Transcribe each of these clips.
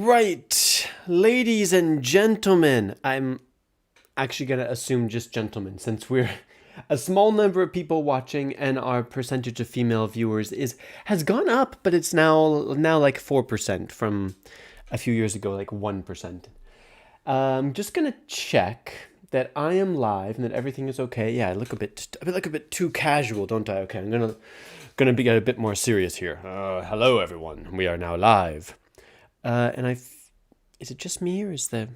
Right, ladies and gentlemen, I'm actually going to assume just gentlemen since we're a small number of people watching and our percentage of female viewers is has gone up, but it's now like 4% from a few years ago, like 1%. I'm just going to check that I am live and that everything is okay. Yeah, I look a bit too casual, don't I? Okay, I'm gonna be a bit more serious here. Hello everyone, we are now live. Is it just me or is there...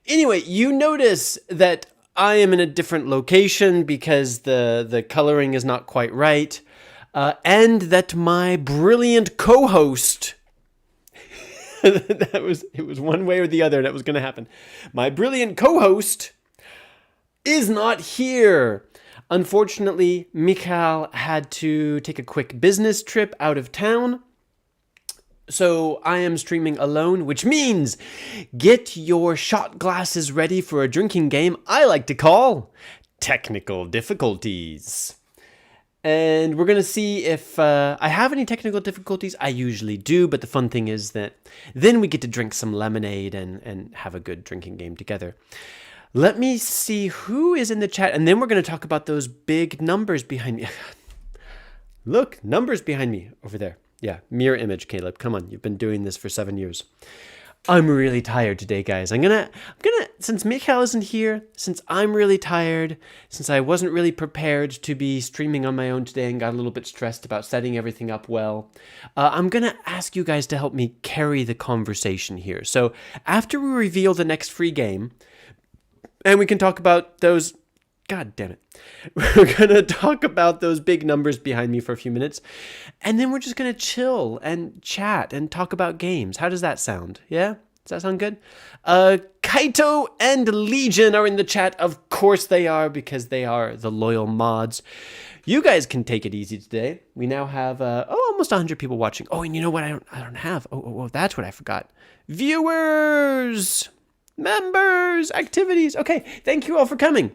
Anyway, you notice that I am in a different location because the coloring is not quite right. And that my brilliant co-host, it was one way or the other that was going to happen. My brilliant co-host is not here. Unfortunately, Michal had to take a quick business trip out of town. So I am streaming alone, which means get your shot glasses ready for a drinking game I like to call Technical Difficulties. And we're going to see if I have any technical difficulties. I usually do, but the fun thing is that then we get to drink some lemonade and have a good drinking game together. Let me see who is in the chat, and then we're going to talk about those big numbers behind me. Look, numbers behind me over there. Yeah, mirror image, Caleb. Come on, you've been doing this for 7 years. I'm really tired today, guys. I'm gonna, since Michal isn't here, since I'm really tired, since I wasn't really prepared to be streaming on my own today and got a little bit stressed about setting everything up well, I'm gonna ask you guys to help me carry the conversation here. So after we reveal the next free game, and we can talk about those... God damn it. We're going to talk about those big numbers behind me for a few minutes. And then we're just going to chill and chat and talk about games. How does that sound? Yeah? Does that sound good? Kaito and Legion are in the chat. Of course they are, because they are the loyal mods. You guys can take it easy today. We now have almost 100 people watching. Oh, and you know what I don't have? Oh, that's what I forgot. Viewers, members, activities. Okay, thank you all for coming.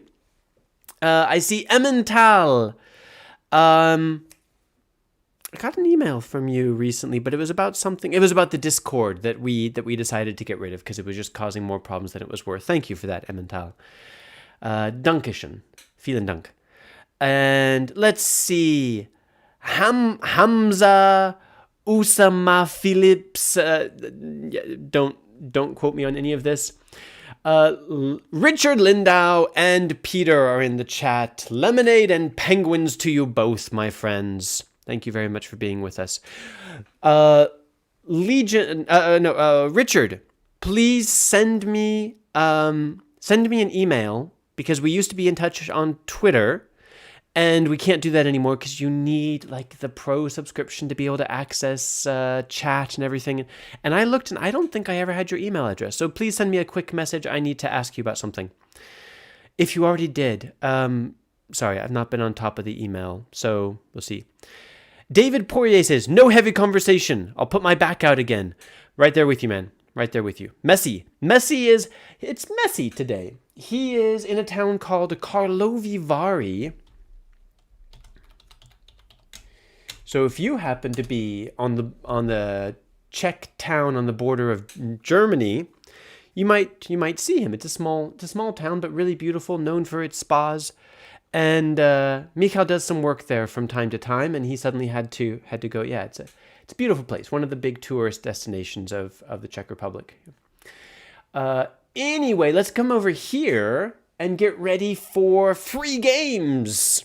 I see Emmental. I got an email from you recently, but it was about something. It was about the Discord that we decided to get rid of because it was just causing more problems than it was worth. Thank you for that, Emmental. Dankeschön. Vielen Dank. And let's see. Hamza Usama Phillips. Don't quote me on any of this. Richard Lindau and Peter are in the chat. Lemonade and penguins to you both, my friends. Thank you very much for being with us. Richard, please send me an email, because we used to be in touch on Twitter, and we can't do that anymore because you need like the pro subscription to be able to access chat and everything. And I looked and I don't think I ever had your email address. So please send me a quick message. I need to ask you about something. If you already did, sorry, I've not been on top of the email. So we'll see. David Poirier says, no heavy conversation. I'll put my back out again. Right there with you, man. Right there with you. It's messy today. He is in a town called Karlovy Vary. So if you happen to be on the Czech town on the border of Germany, you might see him. It's a small town, but really beautiful, known for its spas. And Michal does some work there from time to time, and he suddenly had to go. Yeah, it's a beautiful place, one of the big tourist destinations of the Czech Republic. Anyway, let's come over here and get ready for free games.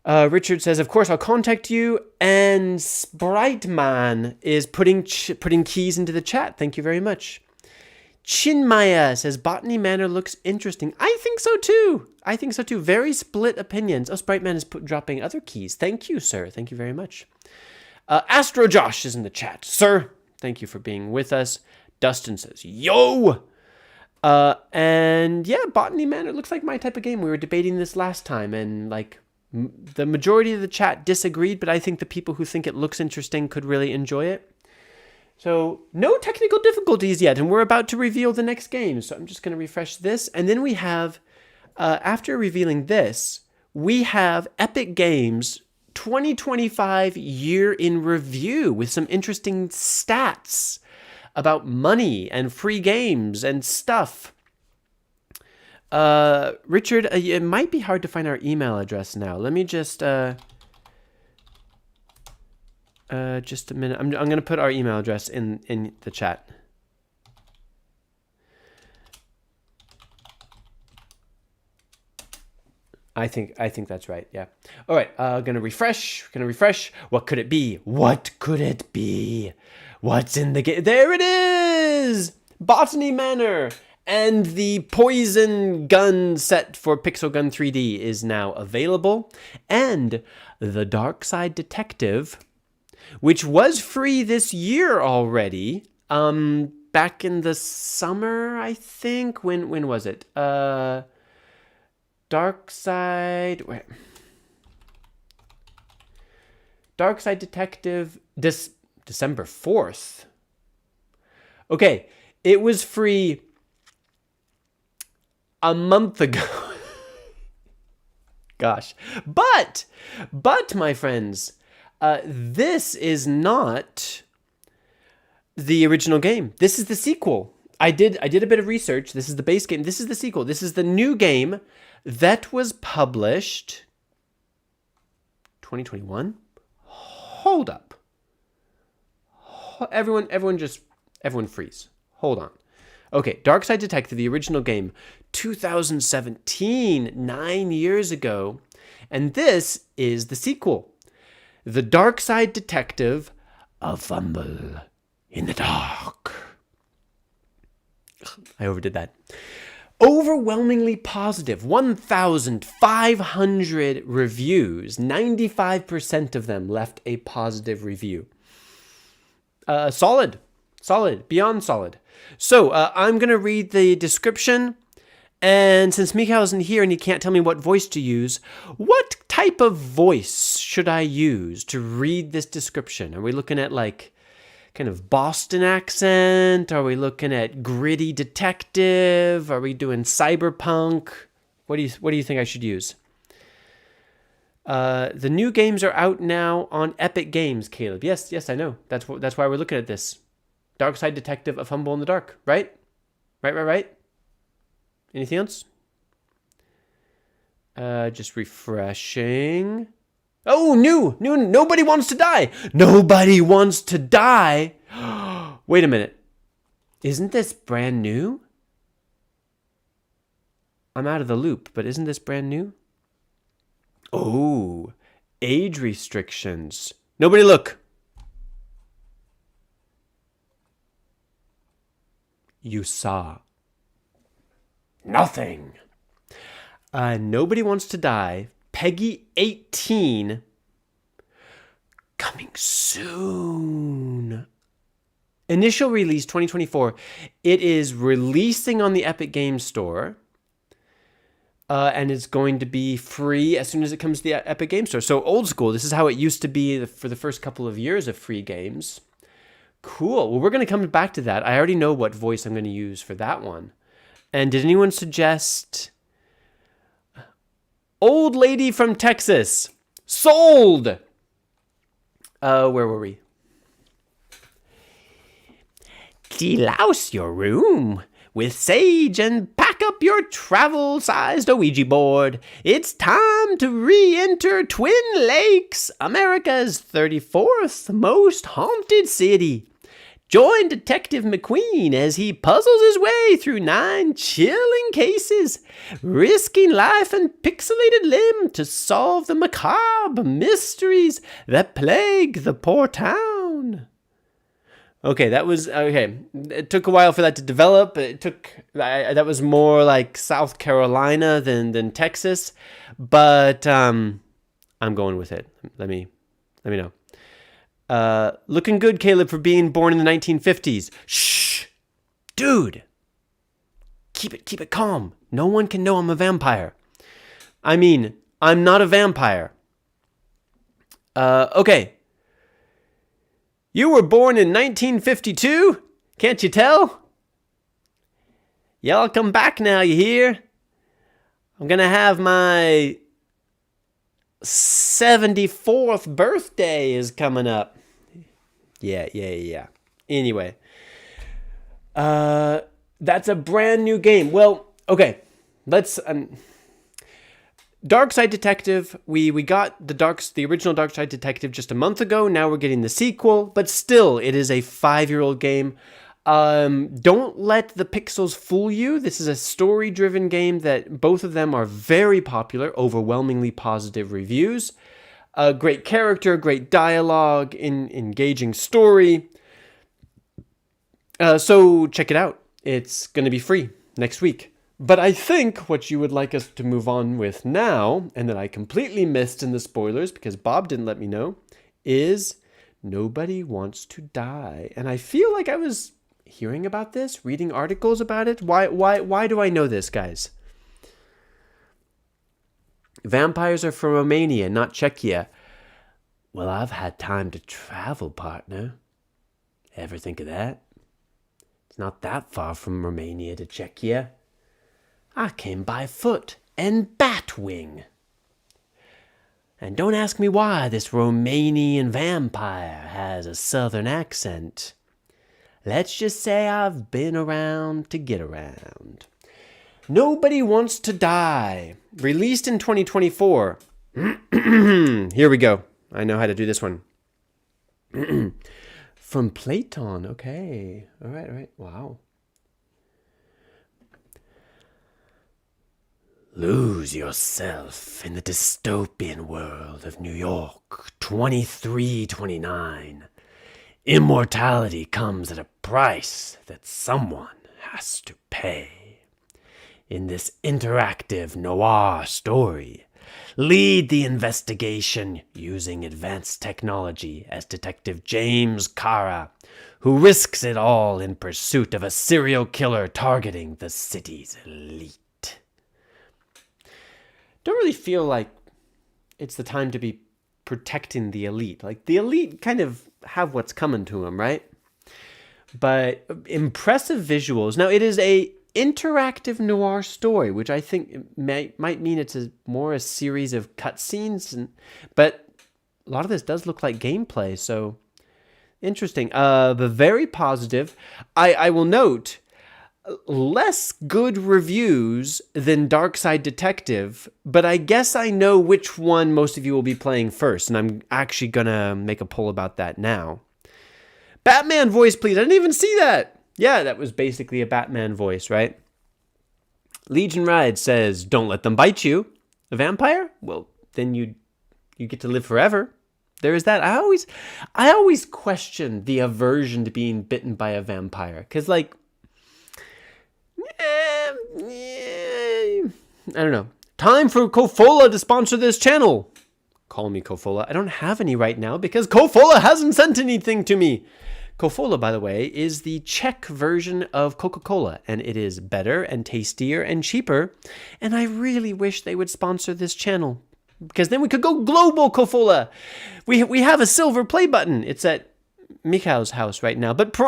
Richard says, of course, I'll contact you. And Spriteman is putting keys into the chat. Thank you very much. Chinmaya says, Botany Manor looks interesting. I think so too. Very split opinions. Oh, Spriteman is dropping other keys. Thank you, sir. Thank you very much. Astro Josh is in the chat. Sir, thank you for being with us. Dustin says, yo! And yeah, Botany Manor looks like my type of game. We were debating this last time, and like... the majority of the chat disagreed, but I think the people who think it looks interesting could really enjoy it. So no technical difficulties yet, and we're about to reveal the next game. So I'm just going to refresh this. And then we have, after revealing this, we have Epic Games 2025 year in review with some interesting stats about money and free games and stuff. Richard, it might be hard to find our email address now. Let me just a minute. I'm going to put our email address in the chat. I think that's right. Yeah. All right. Gonna refresh. What could it be? What could it be? What's in the game? There it is. Botany Manor and the poison gun set for Pixel Gun 3D is now available, and the Darkside Detective, which was free this year already. Back in the summer, I think. When was it? Darkside Detective, December 4th. Okay, it was free a month ago. Gosh. But my friends, this is not the original game. This is the sequel. I did a bit of research. This is the base game. This is the sequel. This is the new game that was published 2021. Hold up. Everyone freeze. Hold on. Okay, Darkside Detective, the original game, 2017, 9 years ago. And this is the sequel. The Darkside Detective, A Fumble in the Dark. I overdid that. Overwhelmingly positive, 1,500 reviews. 95% of them left a positive review. Solid, beyond solid. So I'm going to read the description. And since Michal isn't here and he can't tell me what voice to use, what type of voice should I use to read this description? Are we looking at like kind of Boston accent? Are we looking at gritty detective? Are we doing cyberpunk? What do you think I should use? The new games are out now on Epic Games, Caleb. Yes, I know. That's why we're looking at this. Darkside Detective, A Fumble in the Dark, right? Right. Anything else? Just refreshing. Oh, new. Nobody wants to die. Nobody wants to die. Wait a minute. Isn't this brand new? I'm out of the loop, but isn't this brand new? Oh, age restrictions. Nobody look. You saw nothing. Nobody wants to die. Peggy 18. Coming soon. Initial release 2024. It is releasing on the Epic Games Store. And it's going to be free as soon as it comes to the Epic Games Store. So old school. This is how it used to be for the first couple of years of free games. Cool. Well, we're going to come back to that. I already know what voice I'm going to use for that one. And did anyone suggest old lady from Texas? Sold. Where were we? Delouse your room with sage and pack up your travel-sized Ouija board. It's time to re-enter Twin Lakes, America's 34th most haunted city. Join Detective McQueen as he puzzles his way through 9 chilling cases, risking life and pixelated limb to solve the macabre mysteries that plague the poor town. Okay, that was okay. It took a while for that to develop. That was more like South Carolina than Texas, but I'm going with it. Let me know. Looking good, Caleb, for being born in the 1950s. Shh, dude. Keep it calm. No one can know I'm a vampire. I mean, I'm not a vampire. Okay. You were born in 1952? Can't you tell? Y'all come back now, you hear? I'm gonna have my 74th birthday is coming up. Yeah. Anyway, that's a brand new game. Well, okay, let's Darkside Detective. We got the original Darkside Detective just a month ago. Now we're getting the sequel, but still, it is a 5-year-old game. Don't let the pixels fool you. This is a story-driven game that both of them are very popular, overwhelmingly positive reviews. Great character, great dialogue, engaging story. So check it out. It's going to be free next week. But I think what you would like us to move on with now, and that I completely missed in the spoilers because Bob didn't let me know, is Nobody Wants to Die. And I feel like I was hearing about this, reading articles about it. Why do I know this, guys? Vampires are from Romania, not Czechia. Well, I've had time to travel, partner. Ever think of that? It's not that far from Romania to Czechia. I came by foot and Batwing. And don't ask me why this Romanian vampire has a southern accent. Let's just say I've been around to get around. Nobody Wants to Die. Released in 2024. Here we go. I know how to do this one. From Playton. Okay. All right. Wow. Lose yourself in the dystopian world of New York, 2329. Immortality comes at a price that someone has to pay. In this interactive noir story, lead the investigation using advanced technology as Detective James Cara, who risks it all in pursuit of a serial killer targeting the city's elite. Don't really feel like it's the time to be protecting the elite. Like, the elite kind of have what's coming to them, right? But impressive visuals. Now, it is a interactive noir story, which I think might mean it's more a series of cutscenes. But a lot of this does look like gameplay, so interesting. But very positive. I will note, less good reviews than Darkside Detective, but I guess I know which one most of you will be playing first, and I'm actually gonna make a poll about that now. Batman voice, please. I didn't even see that. Yeah, that was basically a Batman voice, right? Legion Ride says, don't let them bite you. A vampire? Well, then you get to live forever. There is that. I always question the aversion to being bitten by a vampire, because, like, I don't know. Time for Kofola to sponsor this channel. Call me Kofola. I don't have any right now because Kofola hasn't sent anything to me. Kofola, by the way, is the Czech version of Coca-Cola, and it is better and tastier and cheaper. And I really wish they would sponsor this channel, because then we could go global, Kofola. We have a silver play button. It's at Michal's house right now, but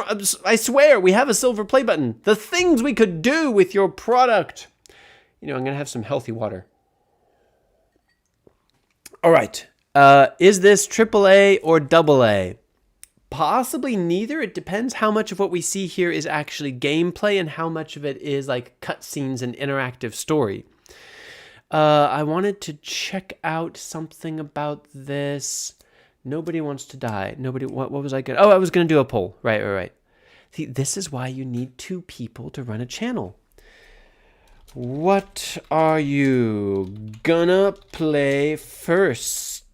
I swear we have a silver play button. The things we could do with your product. I'm gonna have some healthy water. All right, is this AAA or AA? Possibly neither. It depends how much of what we see here is actually gameplay and how much of it is like cutscenes and interactive story. I wanted to check out something about this. Nobody Wants to Die. What was I going to... Oh, I was going to do a poll. Right. See, this is why you need 2 people to run a channel. What are you gonna play first?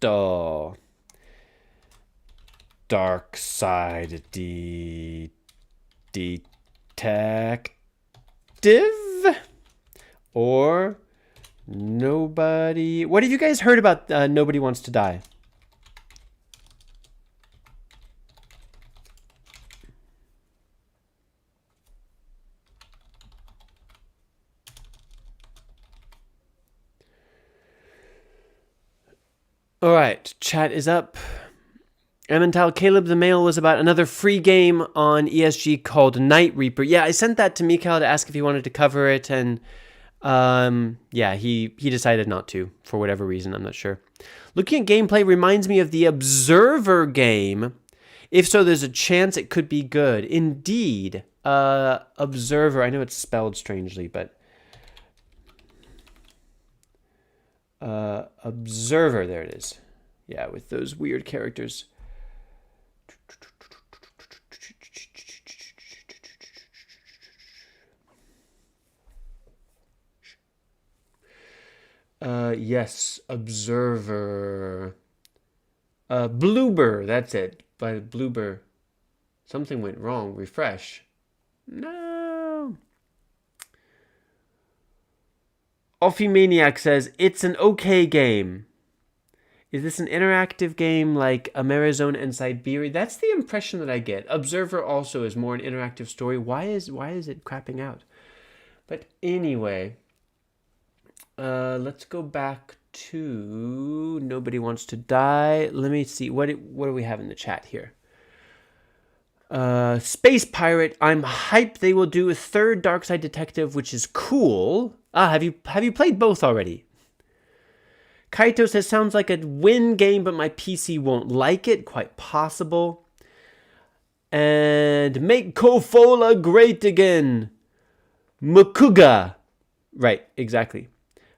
Darkside Detective? Or Nobody... What have you guys heard about Nobody Wants to Die? All right, chat is up. Emmental, Caleb the Male was about another free game on ESG called Night Reaper. Yeah, I sent that to Michal to ask if he wanted to cover it, and Yeah, he decided not to for whatever reason. I'm not sure. Looking at gameplay reminds me of the Observer game. If so, there's a chance it could be good. Indeed. Observer. I know it's spelled strangely, but Observer. There it is. Yeah, with those weird characters. Yes, Observer. Bloober, that's it. By Bloober. Something went wrong. Refresh. No. Offymaniac says, it's an okay game. Is this an interactive game like Amerizone and Siberia? That's the impression that I get. Observer also is more an interactive story. Why is it crapping out? But anyway, let's go back to Nobody Wants to Die. Let me see. What do we have in the chat here? Space Pirate. I'm hyped they will do a third Darkside Detective, which is cool. Have you played both already? Kaito says, sounds like a win game, but my PC won't like it. Quite possible. And make Kofola great again. Mukuga. Right, exactly.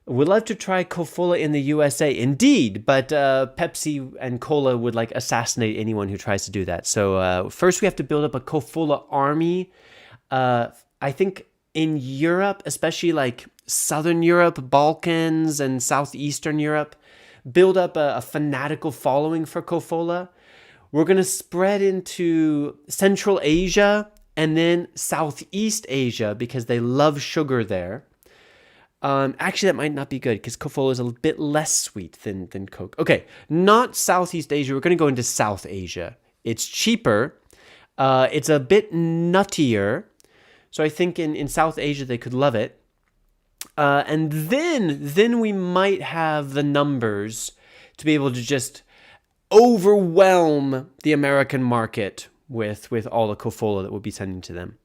Would love to try Kofola in the USA. Indeed, but Pepsi and Cola would like assassinate anyone who tries to do that. So first we have to build up a Kofola army. I think in Europe, especially like Southern Europe, Balkans, and Southeastern Europe, build up a fanatical following for Kofola. We're going to spread into Central Asia and then Southeast Asia because they love sugar there. Actually, that might not be good because Kofola is a bit less sweet than Coke. Okay, not Southeast Asia. We're going to go into South Asia. It's cheaper. It's a bit nuttier. So I think in South Asia, they could love it. And then we might have the numbers to be able to just overwhelm the American market with all the Kofola that we'll be sending to them.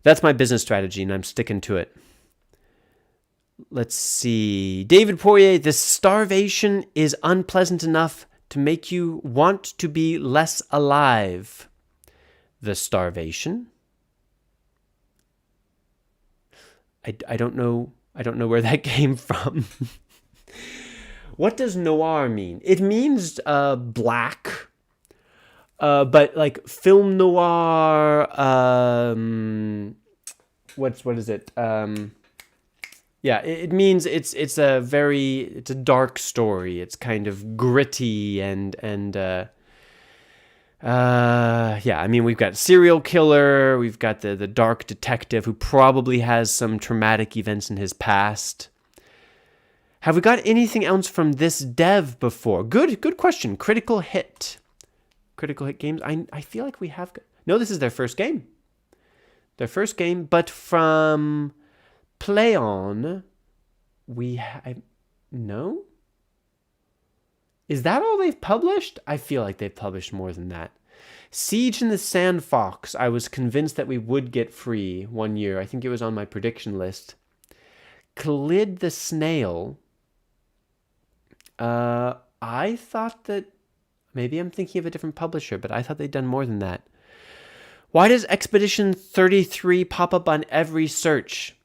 That's my business strategy, and I'm sticking to it. Let's see. David Poirier, the starvation is unpleasant enough to make you want to be less alive. The starvation? I don't know where that came from. What does noir mean? It means black. But like film noir, what is it? Yeah, it means it's a dark story. It's kind of gritty and yeah, I mean, we've got serial killer, we've got the dark detective who probably has some traumatic events in his past. Have we got anything else from this dev before? Good question. Critical Hit Games. I feel like we have. No, this is their first game. But from Play On, no? Is that all they've published? I feel like they've published more than that. Siege in the Sandfox, I was convinced that we would get free one year. I think it was on my prediction list. Khalid the Snail. I thought that maybe I'm thinking of a different publisher, but I thought they'd done more than that. Why does Expedition 33 pop up on every search?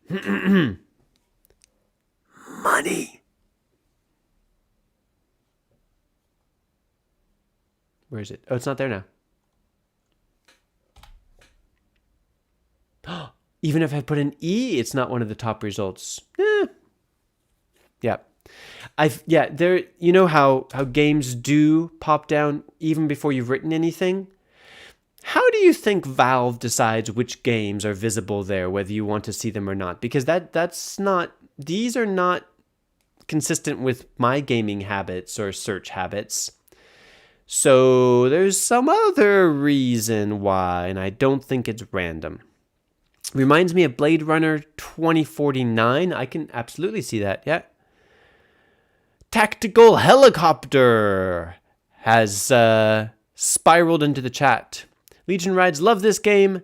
Money. Where is it? Oh, it's not there now. Even if I put an E, it's not one of the top results. Yeah. There. You know how games do pop down even before you've written anything? How do you think Valve decides which games are visible there, whether you want to see them or not? Because these are not consistent with my gaming habits or search habits. So there's some other reason why, and I don't think it's random. Reminds me of Blade Runner 2049. I can absolutely see that, yeah. Tactical Helicopter has spiraled into the chat. Legion Rides, love this game.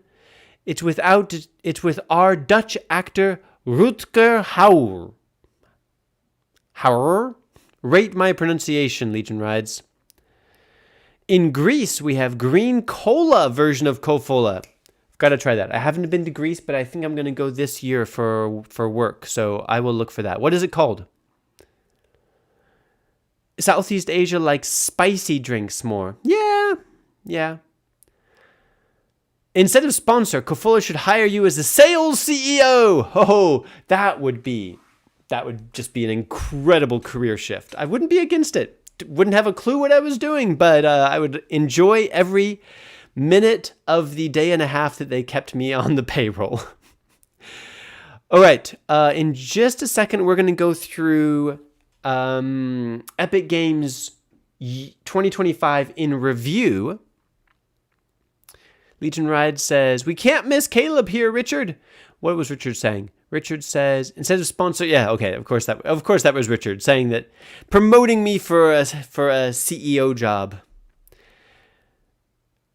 It's with our Dutch actor Rutger Hauer. Hauer? Rate my pronunciation, Legion Rides. In Greece, we have green cola version of Kofola. I've got to try that. I haven't been to Greece, but I think I'm going to go this year for work, so I will look for that. What is it called? Southeast Asia likes spicy drinks more. Yeah. Instead of sponsor, Kofola should hire you as the sales CEO. Oh, that would just be an incredible career shift. I wouldn't be against it. Wouldn't have a clue what I was doing, but I would enjoy every minute of the day and a half that they kept me on the payroll. All right. In just a second, we're going to go through Epic Games 2025 in review. Legion Ride says, we can't miss Caleb here, Richard. What was Richard saying? Richard says, instead of sponsor, yeah, okay, of course that was Richard saying that, promoting me for a CEO job.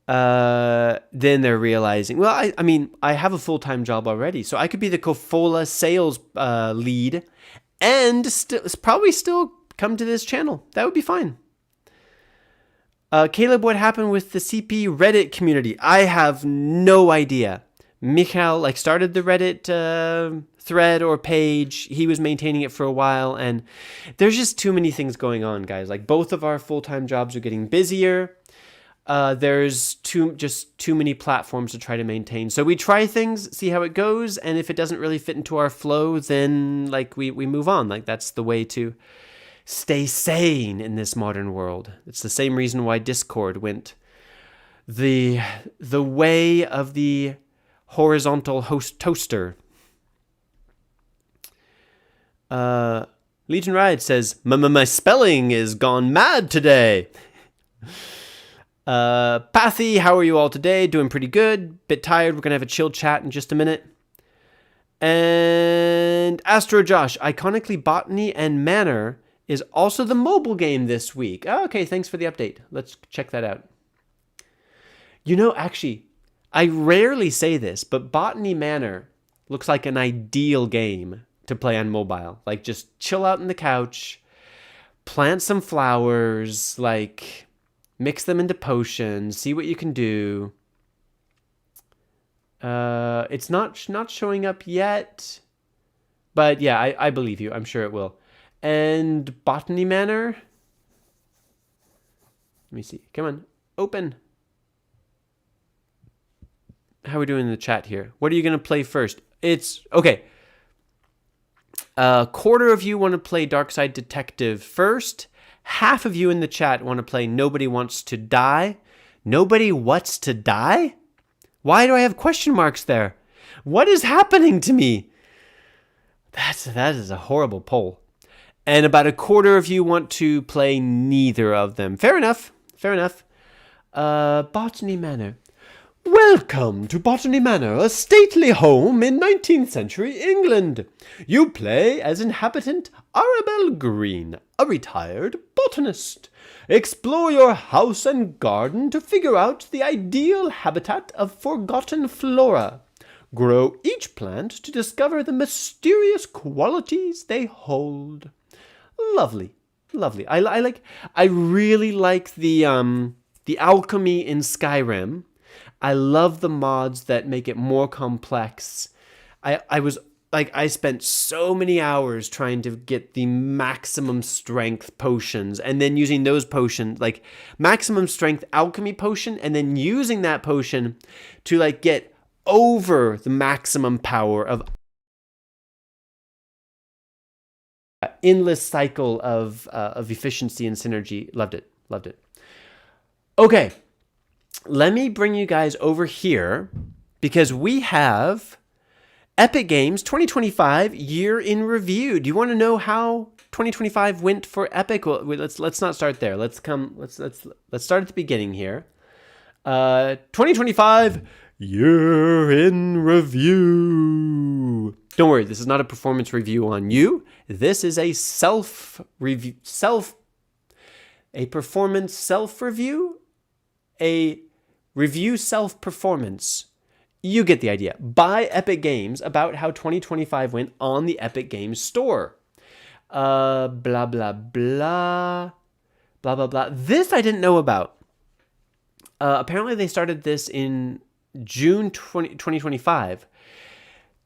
Then they're realizing, well, I mean, I have a full-time job already, so I could be the Kofola sales lead and probably still come to this channel. That would be fine. Caleb, what happened with the CP Reddit community? I have no idea. Michal started the Reddit thread or page. He was maintaining it for a while, and there's just too many things going on, guys. Both of our full-time jobs are getting busier. There's too many platforms to try to maintain. So we try things, see how it goes, and if it doesn't really fit into our flow, then we move on. That's the way to stay sane in this modern world. It's the same reason why Discord went the way of the horizontal toaster. Legion Ride says, my spelling is gone mad today. Pathy, how are you all today? Doing pretty good. Bit tired. We're going to have a chill chat in just a minute. And Astro Josh, iconically Botany and Manor is also the mobile game this week. Oh, okay, thanks for the update. Let's check that out. Actually, I rarely say this, but Botany Manor looks like an ideal game to play on mobile. Just chill out on the couch, plant some flowers, mix them into potions, see what you can do. It's not showing up yet, but yeah, I believe you. I'm sure it will. And Botany Manor. Let me see. Come on, open. How are we doing in the chat here? What are you going to play first? It's okay. A quarter of you want to play Darkside Detective first. Half of you in the chat want to play Nobody Wants to Die. Nobody wants to die? Why do I have question marks there? What is happening to me? That is a horrible poll. And about a quarter of you want to play neither of them. Fair enough. Botany Manor. Welcome to Botany Manor, a stately home in 19th century England. You play as inhabitant Arabelle Green, a retired botanist. Explore your house and garden to figure out the ideal habitat of forgotten flora. Grow each plant to discover the mysterious qualities they hold. Lovely. I really like the alchemy in Skyrim. I love the mods that make it more complex. I spent so many hours trying to get the maximum strength potions and then using those potions, maximum strength alchemy potion, and then using that potion to get over the maximum power of endless cycle of efficiency and synergy. Loved it. Okay. Let me bring you guys over here because we have Epic Games 2025 year in review. Do you want to know how 2025 went for Epic? Well, let's not start there. Let's start at the beginning here. 2025 year in review. Don't worry, this is not a performance review on you. This is a performance self-review. A review self-performance. You get the idea. By Epic Games about how 2025 went on the Epic Games Store. Blah, blah, blah. Blah, blah, blah. This I didn't know about. Apparently they started this in June 2025.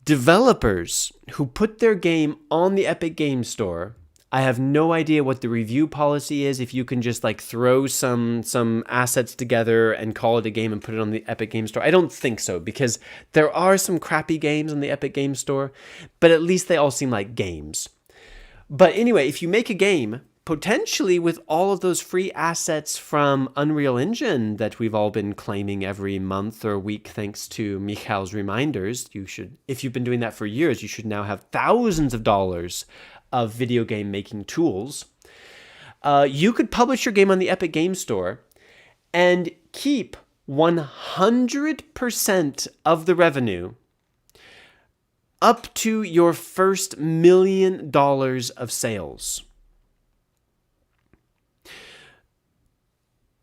Developers who put their game on the Epic Games Store, I have no idea what the review policy is, if you can just like throw some assets together and call it a game and put it on the Epic Games Store. I don't think so, because there are some crappy games on the Epic Games Store, but at least they all seem like games. But anyway, if you make a game, potentially with all of those free assets from Unreal Engine that we've all been claiming every month or week thanks to Michal's reminders, you should, if you've been doing that for years, you should now have thousands of dollars of video game making tools. You could publish your game on the Epic Games Store and keep 100% of the revenue up to your first $1 million of sales.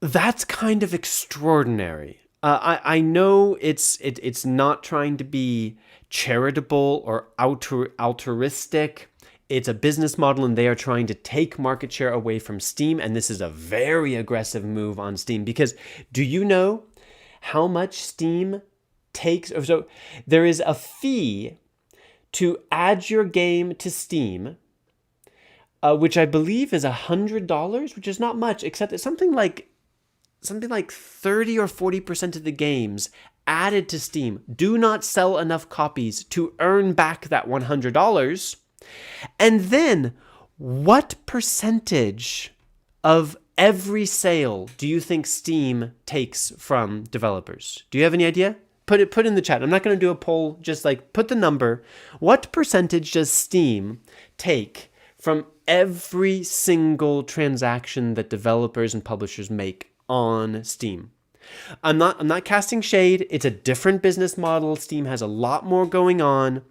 That's kind of extraordinary. I know it's not trying to be charitable or altruistic. It's a business model, and they are trying to take market share away from Steam. And this is a very aggressive move on Steam, because do you know how much Steam takes? So there is a fee to add your game to Steam, which I believe is $100, which is not much, except it's something like 30 or 40% of the games added to Steam do not sell enough copies to earn back that $100. And then what percentage of every sale do you think Steam takes from developers? Do you have any idea? Put in the chat. I'm not going to do a poll, just like put the number. What percentage does Steam take from every single transaction that developers and publishers make on Steam? I'm not casting shade. It's a different business model. Steam has a lot more going on,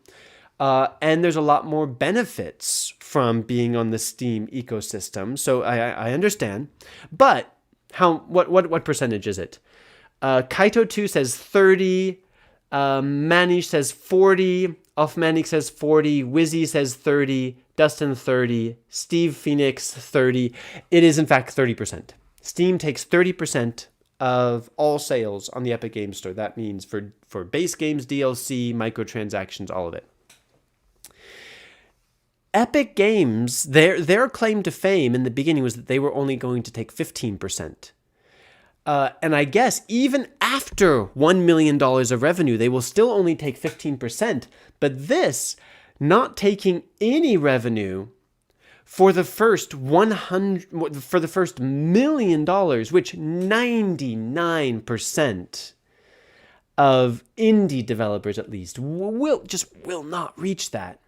and there's a lot more benefits from being on the Steam ecosystem. So I understand, but what percentage is it? Kaito2 says 30, Manish says 40, Offmanic says 40, Wizzy says 30, Dustin 30, Steve Phoenix 30. It is in fact 30%. Steam takes 30% of all sales on the Epic Games Store. That means for base games, DLC, microtransactions, all of it. Epic Games, their claim to fame in the beginning was that they were only going to take 15%. And I guess even after $1 million of revenue, they will still only take 15%. But this, not taking any revenue for the first $1 million, which 99% of indie developers at least will not reach that.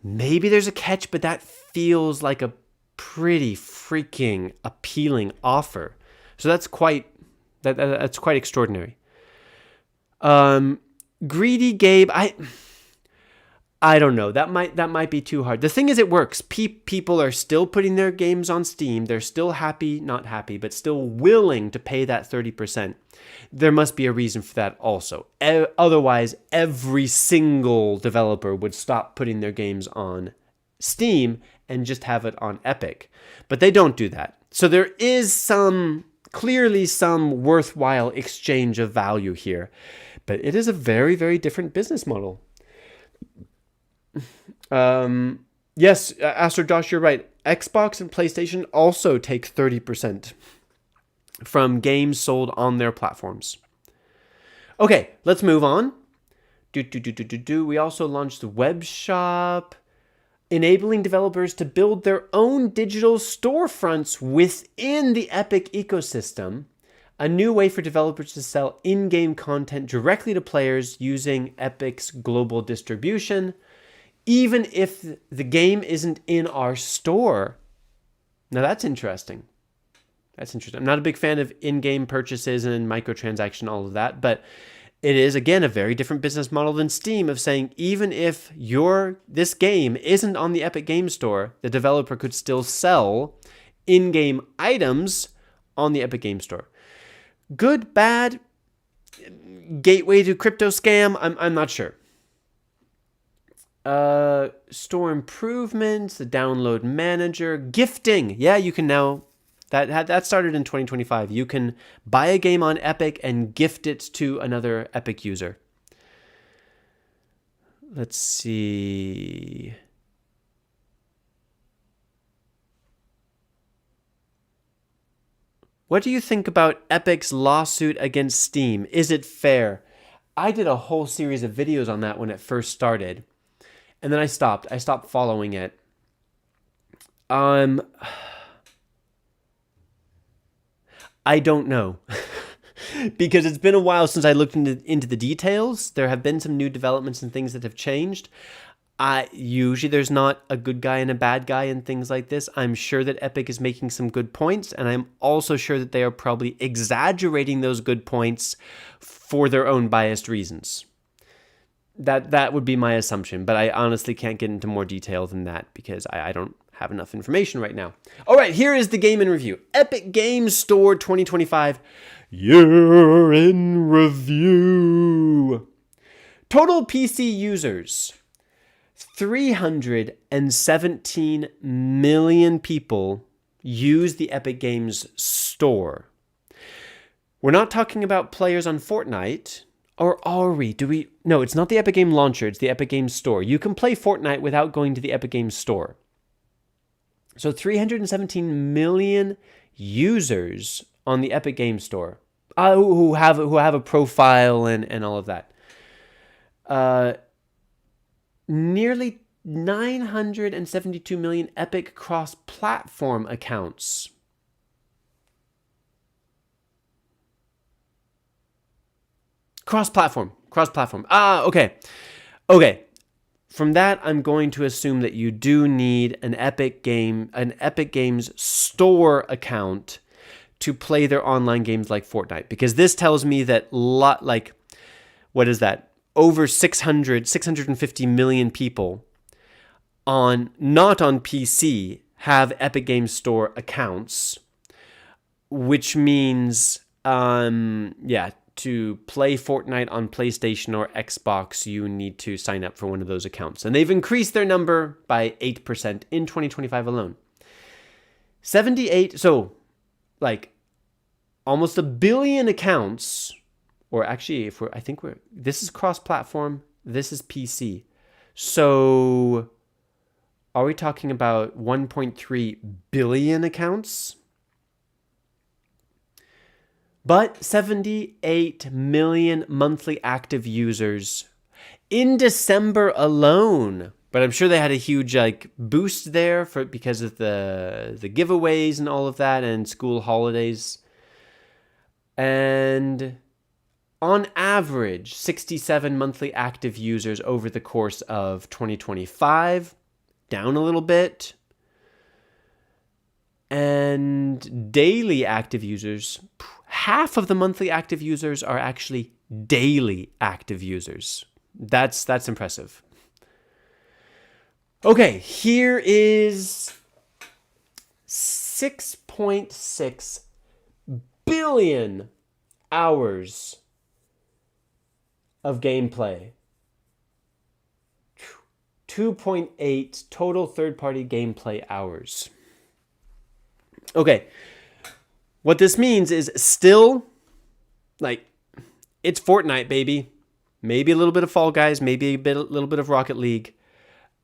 Maybe there's a catch, but that feels like a pretty freaking appealing offer. So that's quite extraordinary. Greedy Gabe, I don't know. That might be too hard. The thing is, it works. People are still putting their games on Steam. They're still not happy, but still willing to pay that 30%. There must be a reason for that also. Otherwise, every single developer would stop putting their games on Steam and just have it on Epic. But they don't do that. So there is clearly some worthwhile exchange of value here. But it is a very, very different business model. Yes, Astro Josh, you're right. Xbox and PlayStation also take 30% from games sold on their platforms. Okay, let's move on. We also launched the web shop, enabling developers to build their own digital storefronts within the Epic ecosystem. A new way for developers to sell in-game content directly to players using Epic's global distribution, even if the game isn't in our store. Now that's interesting. I'm not a big fan of in-game purchases and microtransaction, all of that, but it is, again, a very different business model than Steam of saying, even if this game isn't on the Epic Games Store, the developer could still sell in-game items on the Epic Games Store. Good, bad, gateway to crypto scam? I'm not sure. Store improvements, the download manager, gifting. Yeah, you can now. That started in 2025. You can buy a game on Epic and gift it to another Epic user. Let's see. What do you think about Epic's lawsuit against Steam? Is it fair? I did a whole series of videos on that when it first started. And then I stopped. I stopped following it. I don't know. Because it's been a while since I looked into the details. There have been some new developments and things that have changed. Usually there's not a good guy and a bad guy and things like this. I'm sure that Epic is making some good points, and I'm also sure that they are probably exaggerating those good points for their own biased reasons. That would be my assumption, but I honestly can't get into more detail than that because I don't have enough information right now. All right, here is the game in review. Epic Games Store 2025 Year in Review. Total PC users. 317 million people use the Epic Games Store. We're not talking about players on Fortnite, or are we? No, it's not the Epic Game Launcher, it's the Epic Games Store. You can play Fortnite without going to the Epic Games Store. So 317 million users on the Epic Games Store who have a profile and all of that. Nearly 972 million Epic cross-platform accounts. Cross-platform. Okay. From that, I'm going to assume that you do need an Epic Games Store account to play their online games like Fortnite, because this tells me that what is that? Over 650 million people not on PC have Epic Games Store accounts, which means, to play Fortnite on PlayStation or Xbox, you need to sign up for one of those accounts. And they've increased their number by 8% in 2025 alone. 78, so almost 1 billion accounts. Or actually, this is cross-platform, this is PC. So are we talking about 1.3 billion accounts? But 78 million monthly active users in December alone. But I'm sure they had a huge boost there because of the giveaways and all of that and school holidays. And on average, 67 monthly active users over the course of 2025, down a little bit. And daily active users, half of the monthly active users are actually daily active users. That's impressive. Okay, here is 6.6 billion hours of gameplay. 2.8 total third-party gameplay hours. Okay, what this means is still, it's Fortnite, baby. Maybe a little bit of Fall Guys, maybe a little bit of Rocket League.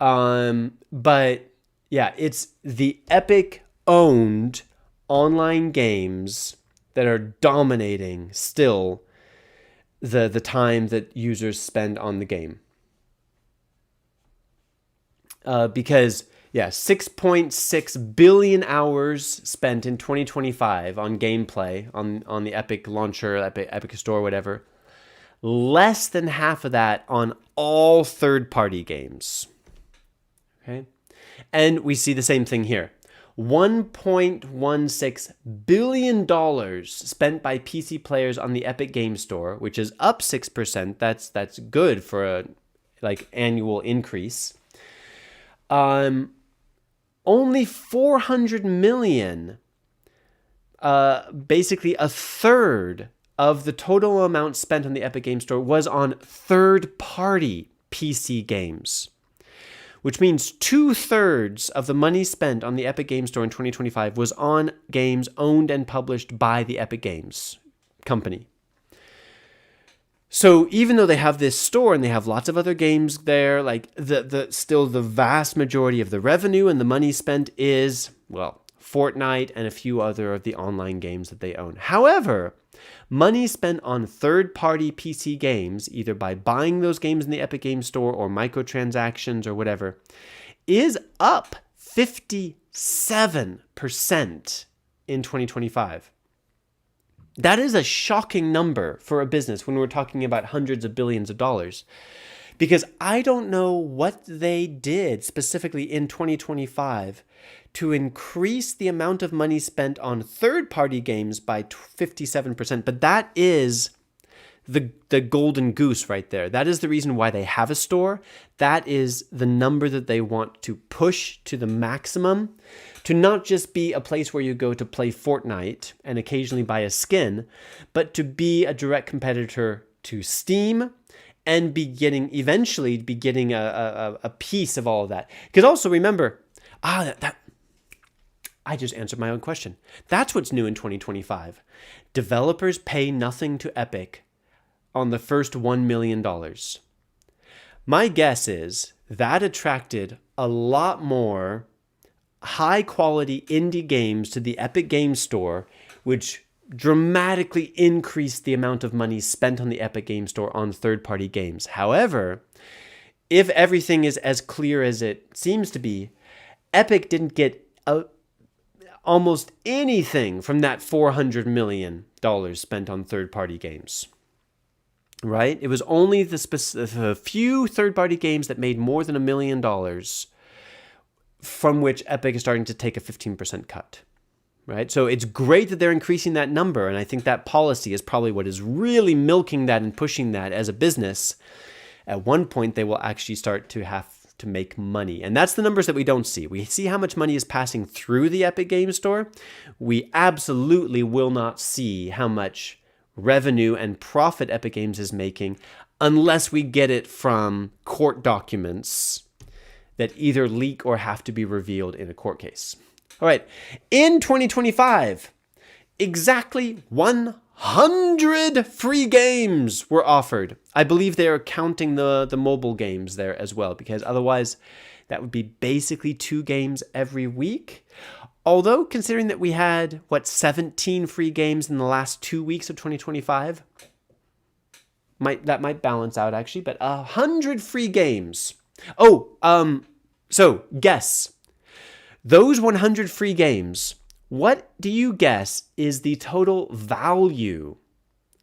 But yeah, it's the Epic-owned online games that are dominating still the time that users spend on the game. Because 6.6 billion hours spent in 2025 on gameplay on the Epic launcher, Epic Store, whatever. Less than half of that on all third-party games. Okay? And we see the same thing here. $1.16 billion spent by PC players on the Epic Games Store, which is up 6%. That's good for a annual increase. Only 400 million, basically a third of the total amount spent on the Epic Game Store was on third-party PC games, which means 2/3 of the money spent on the Epic Game Store in 2025 was on games owned and published by the Epic Games company. So even though they have this store and they have lots of other games there, like still the vast majority of the revenue and the money spent is, well, Fortnite and a few other of the online games that they own. However, money spent on third-party PC games, either by buying those games in the Epic Games Store or microtransactions or whatever, is up 57% in 2025. That is a shocking number for a business when we're talking about hundreds of billions of dollars. Because I don't know what they did specifically in 2025 to increase the amount of money spent on third-party games by 57%. But that is the golden goose right there. That is the reason why they have a store. That is the number that they want to push to the maximum, to not just be a place where you go to play Fortnite and occasionally buy a skin, but to be a direct competitor to Steam and eventually be getting a piece of all of that. Because also remember, I just answered my own question. That's what's new in 2025. Developers pay nothing to Epic on the first $1 million. My guess is that attracted a lot more high-quality indie games to the Epic Games Store, which dramatically increased the amount of money spent on the Epic Games Store on third-party games. However, if everything is as clear as it seems to be, Epic didn't get almost anything from that $400 million spent on third-party games. Right? It was only the few third-party games that made more than $1 million from which Epic is starting to take a 15% cut. Right? So it's great that they're increasing that number, and I think that policy is probably what is really milking that and pushing that as a business. At one point, they will actually start to have to make money. And that's the numbers that we don't see. We see how much money is passing through the Epic Games Store. We absolutely will not see how much revenue and profit Epic Games is making unless we get it from court documents that either leak or have to be revealed in a court case. All right, in 2025, exactly 100 free games were offered. I believe they are counting the mobile games there as well, because otherwise that would be basically 2 games every week. Although, considering that we had, 17 free games in the last 2 weeks of 2025, that might balance out actually, but 100 free games. So guess. Those 100 free games, what do you guess is the total value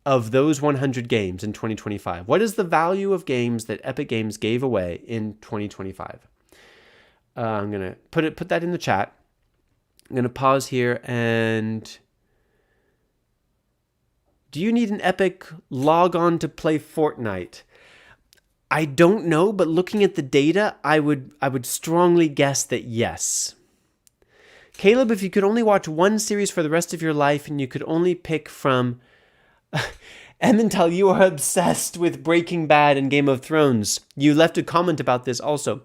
of those 100 games in 2025? What is the value of games that Epic Games gave away in 2025? I'm going to put that in the chat. I'm going to pause here and... Do you need an Epic log on to play Fortnite? I don't know, but looking at the data, I would strongly guess that yes. Caleb, if you could only watch one series for the rest of your life and you could only pick from... Emmental, you are obsessed with Breaking Bad and Game of Thrones. You left a comment about this also.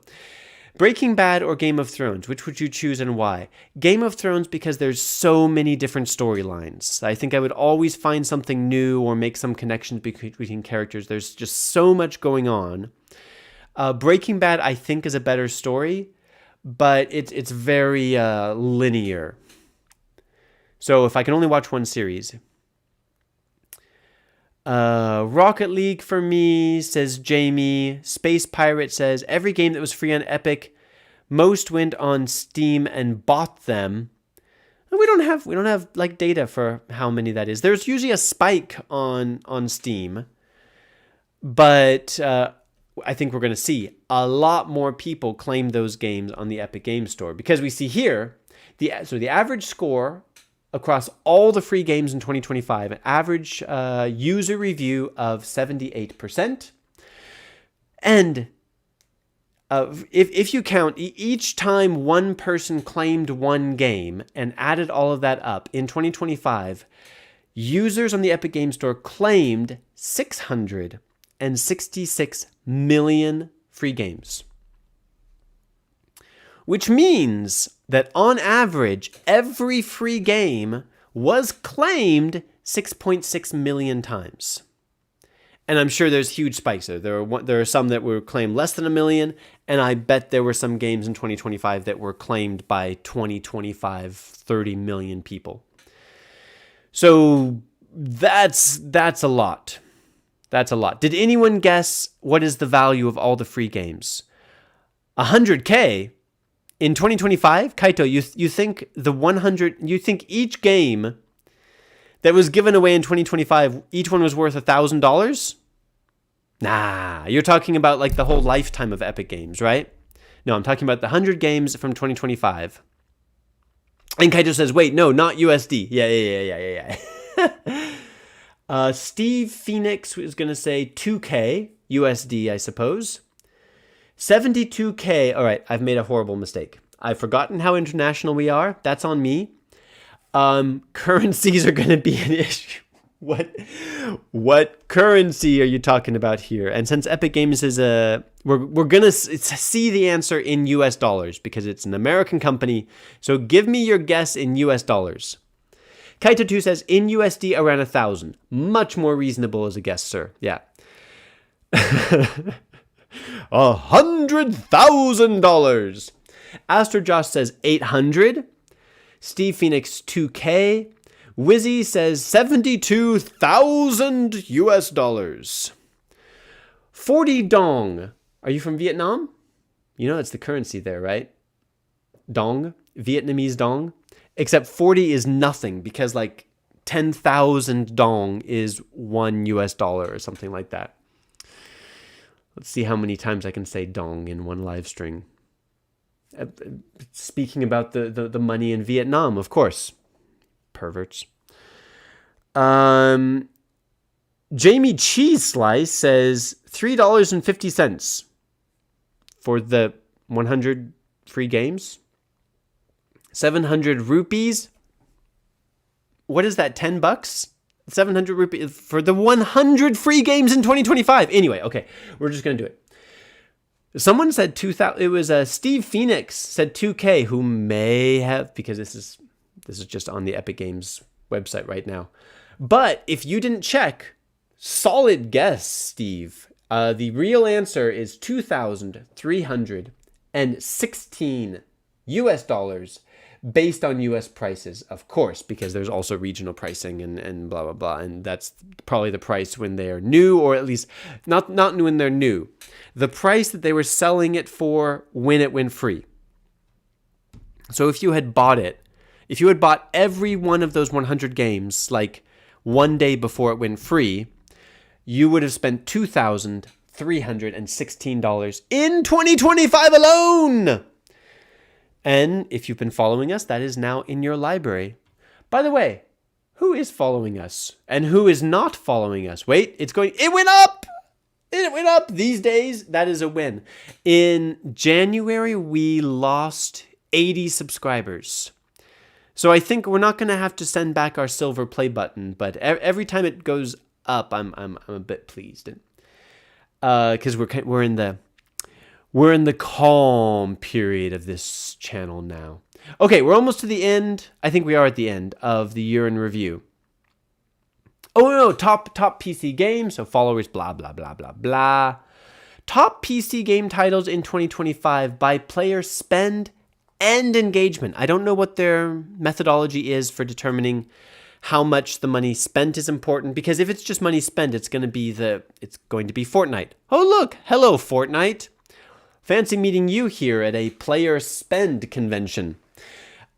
Breaking Bad or Game of Thrones, which would you choose and why? Game of Thrones because there's so many different storylines. I think I would always find something new or make some connections between characters. There's just so much going on. Breaking Bad, I think, is a better story, but it's very linear. So if I can only watch one series... Rocket League for me, says Jamie. Space Pirate says, every game that was free on Epic, most went on Steam and bought them. We don't have like data for how many that is. There's usually a spike on Steam, but I think we're going to see a lot more people claim those games on the Epic Games Store, because we see here the average score across all the free games in 2025, an average user review of 78%. And if you count each time one person claimed one game and added all of that up in 2025, users on the Epic Game Store claimed 666 million free games. Which means that on average, every free game was claimed 6.6 million times. And I'm sure there's huge spikes there. There are some that were claimed less than a million, and I bet there were some games in 2025 that were claimed by 30 million people. So that's a lot. That's a lot. Did anyone guess what is the value of all the free games? 100K in 2025? Kaito, you think you think each game that was given away in 2025, each one was worth $1,000? Nah, you're talking about like the whole lifetime of Epic Games, right? No, I'm talking about the 100 games from 2025. And Kaito says, wait, no, not USD. Yeah. Steve Phoenix was going to say 2K USD, I suppose. 72K. All right, I've made a horrible mistake. I've forgotten how international we are. That's on me. Currencies are going to be an issue. What currency are you talking about here? And since Epic Games is we're going to see the answer in US dollars because it's an American company. So give me your guess in US dollars. Kaito2 says in USD around 1,000. Much more reasonable as a guess, sir. Yeah. $100,000. Astro Josh says 800. Steve Phoenix 2K. Wizzy says 72,000 US dollars. 40 dong. Are you from Vietnam? You know it's the currency there, right? Dong, Vietnamese dong. Except 40 is nothing because like 10,000 dong is $1 US or something like that. Let's see how many times I can say dong in one live string. Speaking about the money in Vietnam, of course. Perverts. Jamie Cheese Slice says $3.50 for the 100 free games. 700 rupees. What is that? $10? 700 rupees for the 100 free games in 2025. Anyway, okay, we're just gonna do it. Someone said 2,000. It was Steve Phoenix said 2K, who may have, because this is just on the Epic Games website right now. But if you didn't check, solid guess, Steve. The real answer is 2,316 US dollars based on US prices, of course, because there's also regional pricing and blah, blah, blah. And that's probably the price when they're new, or at least not when they're new. The price that they were selling it for when it went free. So if you had bought every one of those 100 games, like one day before it went free, you would have spent $2,316 in 2025 alone. And if you've been following us, that is now in your library. By the way, who is following us and who is not following us? Wait, it went up! It went up these days. That is a win. In January, we lost 80 subscribers. So I think we're not going to have to send back our silver play button, but every time it goes up, I'm a bit pleased. Because we're in the calm period of this channel now. Okay, we're almost to the end. I think we are at the end of the year in review. Oh no, top PC games, so followers, blah, blah, blah, blah, blah. Top PC game titles in 2025 by player spend and engagement. I don't know what their methodology is for determining how much the money spent is important, because if it's just money spent, it's going to be Fortnite. Oh look, hello Fortnite. Fancy meeting you here at a player spend convention.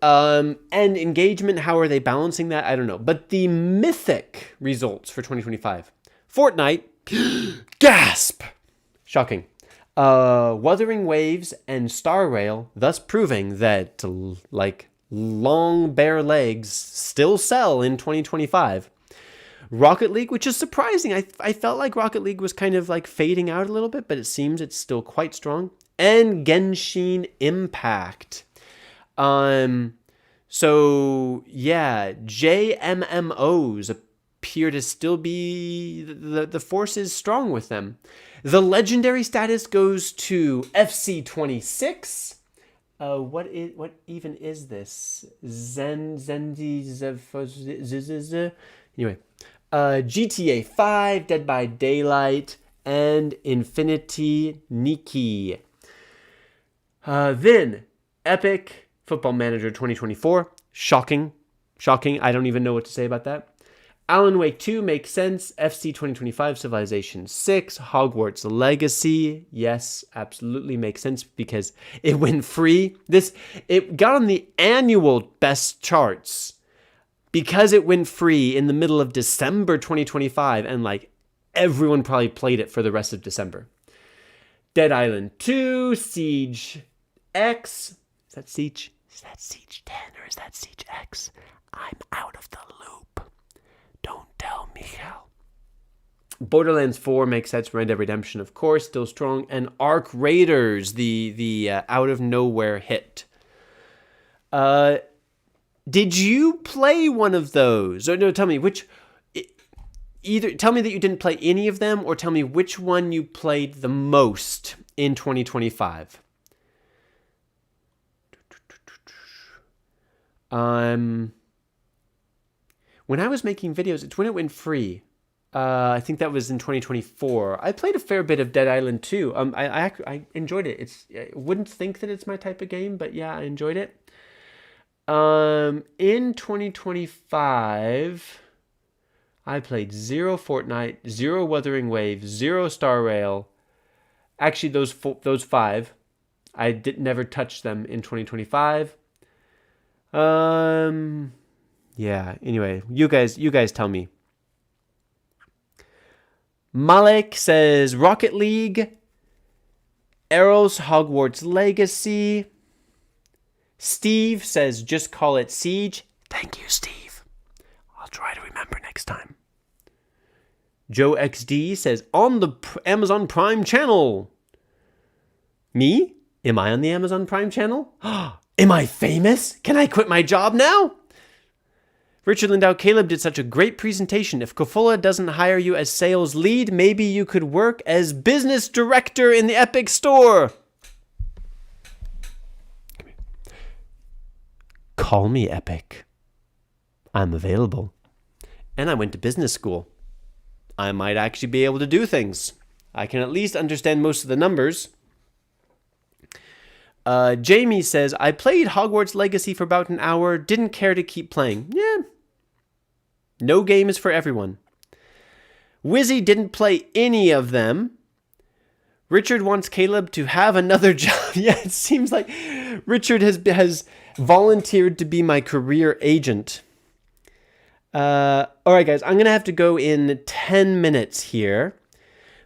And engagement, how are they balancing that? I don't know. But the mythic results for 2025. Fortnite, gasp! Shocking. Wuthering Waves and Star Rail, thus proving that, like, long bare legs still sell in 2025. Rocket League, which is surprising. I felt like Rocket League was kind of like fading out a little bit, but it seems it's still quite strong. And Genshin Impact. So yeah, JMMOs appear to still be, the force is strong with them. The legendary status goes to FC26. What even is this? Anyway, GTA 5, Dead by Daylight, and Infinity Nikki. Then Epic Football Manager 2024. Shocking. I don't even know what to say about that. Alan Wake 2 makes sense. FC 2025, Civilization 6, Hogwarts Legacy. Yes, absolutely makes sense because it went free. It got on the annual best charts because it went free in the middle of December 2025, and like everyone probably played it for the rest of December. Dead Island 2, Siege X. Is that Siege? Is that Siege 10 or is that Siege X? I'm out of the loop. Don't tell Michal. Borderlands 4 makes sense. Red Dead Redemption, of course, still strong. And Ark Raiders, the out of nowhere hit. Did you play one of those? Or no, tell me which. Either tell me that you didn't play any of them, or tell me which one you played the most in 2025. When I was making videos, it's when it went free. I think that was in 2024. I played a fair bit of Dead Island 2. I enjoyed it. I wouldn't think that it's my type of game, but yeah, I enjoyed it. In 2025, I played 0 Fortnite, 0 Wuthering Waves, 0 Star Rail. Actually, those 5, I never touched them in 2025. Yeah, anyway, you guys tell me. Malek says Rocket League, Arrows Hogwarts Legacy. Steve says just call it Siege. Thank you, Steve. I'll try to remember next time. Joe XD says on the Amazon Prime channel. Me? Am I on the Amazon Prime channel? Am I famous? Can I quit my job now? Richard Lindau, Caleb did such a great presentation. If Kofola doesn't hire you as sales lead, maybe you could work as business director in the Epic store. Call me Epic. I'm available. And I went to business school. I might actually be able to do things. I can at least understand most of the numbers. Jamie says, I played Hogwarts Legacy for about an hour. Didn't care to keep playing. Yeah. No game is for everyone. Wizzy didn't play any of them. Richard wants Caleb to have another job. Yeah, it seems like Richard has volunteered to be my career agent. All right, guys, I'm going to have to go in 10 minutes here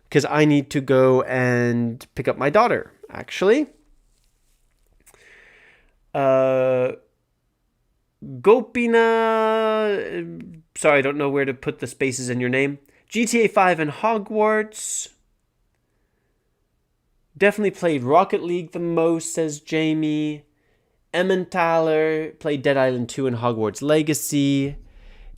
because I need to go and pick up my daughter, actually. Gopina, sorry, I don't know where to put the spaces in your name. GTA 5 and Hogwarts. Definitely played Rocket League the most, says Jamie. Emmentaler played Dead Island 2 and Hogwarts Legacy.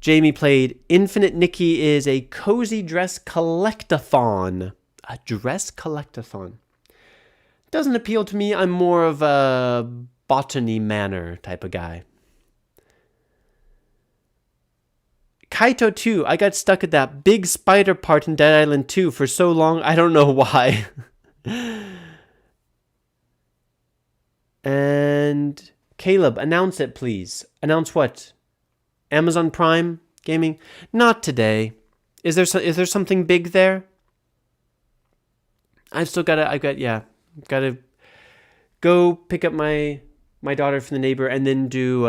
Jamie played Infinite Nikki is a cozy dress collectathon. A dress collectathon. Doesn't appeal to me. I'm more of a Botany Manor type of guy. Kaito 2, I got stuck at that big spider part in Dead Island 2 for so long, I don't know why. And Caleb, announce it, please. Announce what? Amazon Prime Gaming? Not today. Is there something big there? I've gotta go pick up my daughter from the neighbor and then do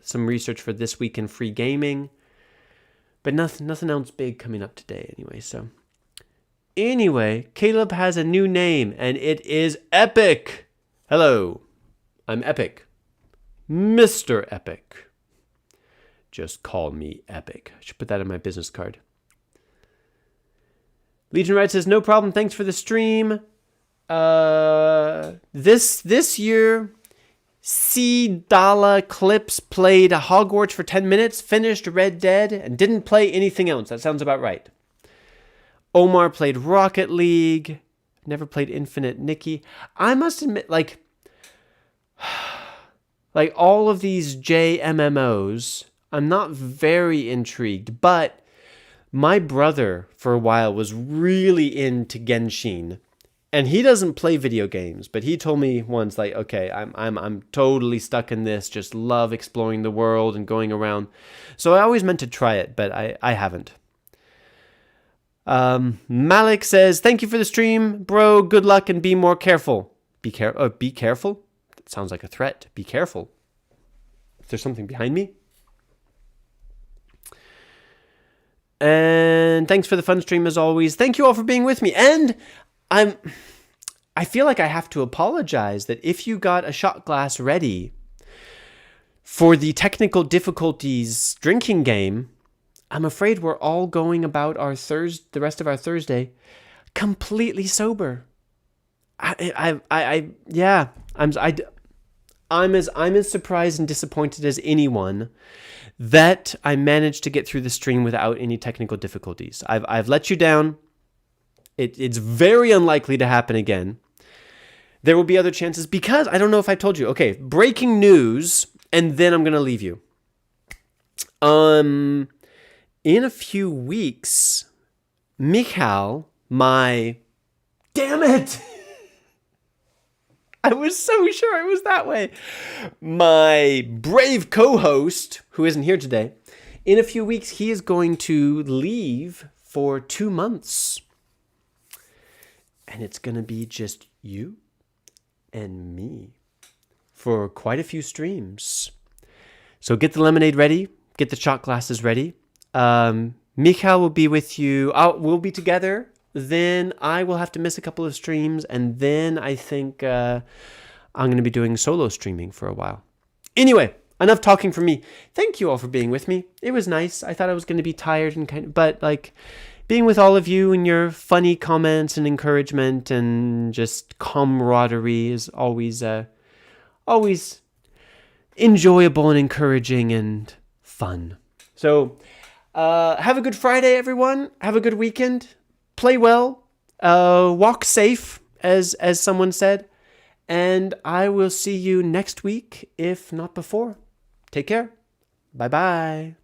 some research for This Week in Free Gaming. But nothing else big coming up today anyway, so. Anyway, Caleb has a new name, and it is Epic. Hello, I'm Epic. Mr. Epic. Just call me Epic. I should put that on my business card. Legion Wright says, no problem, thanks for the stream. This year Dala Clips played Hogwarts for 10 minutes, finished Red Dead, and didn't play anything else. That sounds about right. Omar played Rocket League. Never played Infinite Nikki. I must admit, like all of these JMMOs, I'm not very intrigued, but my brother for a while was really into Genshin, and he doesn't play video games, but he told me once, like, okay, I'm totally stuck in this, just love exploring the world and going around. So I always meant to try it, but I haven't. Malik says, thank you for the stream, bro. Good luck and be more careful. Be careful? That sounds like a threat. Be careful. Is there something behind me? And thanks for the fun stream as always. Thank you all for being with me. And I feel like I have to apologize that if you got a shot glass ready for the technical difficulties drinking game, I'm afraid we're all going about the rest of our Thursday completely sober. I'm as surprised and disappointed as anyone that I managed to get through the stream without any technical difficulties. I've let you down. It's very unlikely to happen again. There will be other chances because I don't know if I told you. Okay, breaking news, and then I'm gonna leave you. In a few weeks, Michal, damn it! I was so sure it was that way. My brave co-host, who isn't here today, in a few weeks, he is going to leave for 2 months. And it's going to be just you and me for quite a few streams. So get the lemonade ready. Get the shot glasses ready. Michal will be with you. We'll be together. Then I will have to miss a couple of streams. And then I think I'm going to be doing solo streaming for a while. Anyway, enough talking from me. Thank you all for being with me. It was nice. I thought I was going to be tired and but like being with all of you and your funny comments and encouragement and just camaraderie is always enjoyable and encouraging and fun. So have a good Friday, everyone. Have a good weekend. Play well. Walk safe, as someone said. And I will see you next week, if not before. Take care. Bye-bye.